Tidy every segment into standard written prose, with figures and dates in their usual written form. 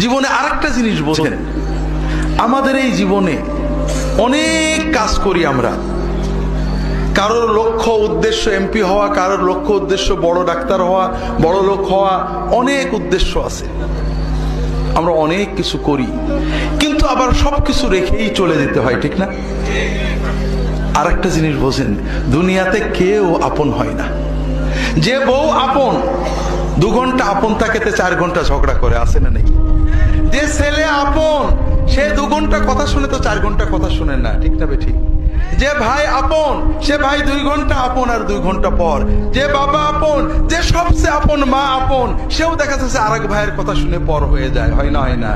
জীবনে আরেকটা জিনিস বোঝেন, আমাদের এই জীবনে অনেক কাজ করি আমরা। কারোর লক্ষ্য উদ্দেশ্য এমপি হওয়া, কারোর লক্ষ্য উদ্দেশ্য বড় ডাক্তার হওয়া, বড় লোক হওয়া, অনেক উদ্দেশ্য আছে। আমরা অনেক কিছু করি, কিন্তু আবার সবকিছু রেখেই চলে যেতে হয়, ঠিক না? আর একটা জিনিস বোঝেন, দুনিয়াতে কেউ আপন হয় না। যে বউ আপন, 2 ঘন্টা আপন থাকেতে 4 ঘন্টা ঝগড়া করে, আসে না নেই? যে ছেলে আপন, সে 2 ঘন্টা কথা শুনে তো 4 ঘন্টা কথা শুনে না, ঠিক না বেঠিক? যে ভাই আপন, সে ভাই 2 ঘন্টা আপন আর 2 ঘন্টা পর। যে বাবা আপন, যে সবচেয়ে আপন মা আপন, সেও দেখা যাচ্ছে আরেক ভাইয়ের কথা শুনে পর হয়ে যায়, হয় না? হয় না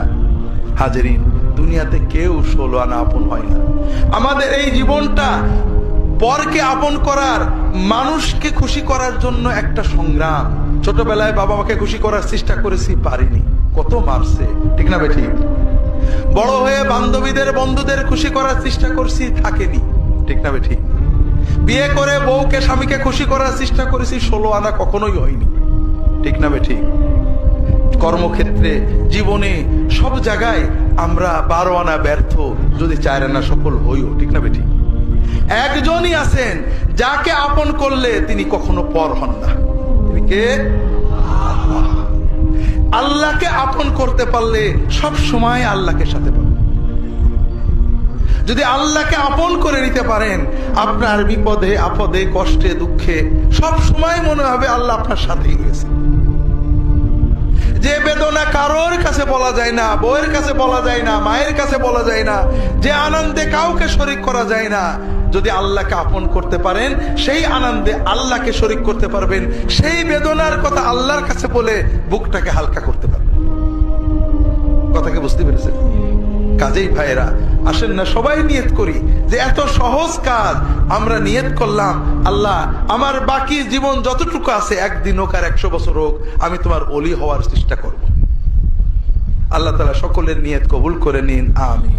হাজেরিন? দুনিয়াতে কেউ 16 আনা আপন হয় না। আমাদের এই জীবনটা পরকে আপন করার, মানুষকে খুশি করার জন্য একটা সংগ্রাম। ছোটবেলায় বাবা মাকে খুশি করার চেষ্টা করেছি, পারিনি, কত মারছে, ঠিক না বেঠিক? বড় হয়ে বান্ধবীদের বন্ধুদের খুশি করার চেষ্টা করছি, থাকেনি, ঠিক না বেঠিক? বিয়ে করে বউকে স্বামীকে খুশি করার চেষ্টা করেছি, 16 আনা কখনোই হয়নি, ঠিক না বেঠিক? কর্মক্ষেত্রে, জীবনে, সব জায়গায় আমরা 12 আনা ব্যর্থ, যদি 4 আনা সফল হইও, ঠিক না বেঠিক? একজনই আছেন যাকে আপন করলে তিনি কখনো পর হন না। তিনি কে? আল্লাহকে আপন করতে পারলে সব সময় আল্লাহকে সাথে পাবেন। যদি আল্লাহকে আপন করে নিতে পারেন, আপনার বিপদে আপদে কষ্টে দুঃখে সব সময় মনে হবে আল্লাহ আপনার সাথেই রয়েছে। যে বেদনা কারোর কাছে বলা যায় না, বউয়ের কাছে বলা যায় না, মায়ের কাছে বলা যায় না, যে আনন্দে কাউকে শরীক করা যায় না, যদি আল্লাহকে আপন করতে পারেন, সেই আনন্দে আল্লাহকে শরীক করতে পারবেন, সেই বেদনার কথা আল্লাহর কাছে বলে বুকটাকে হালকা করতে পারবেন। কথাকে বুঝতে পেরেছেন? কাজেই ভাইয়েরা, আসেন না সবাই নিয়ত করি যে এত সহজ কাজ আমরা নিয়ত করলাম, আল্লাহ আমার বাকি জীবন যতটুকু আছে, 1 দিন হোক আর 100 বছর হোক, আমি তোমার ওলি হওয়ার চেষ্টা করব। আল্লাহ তাআলা সকলের নিয়ত কবুল করে নিন, আমিন।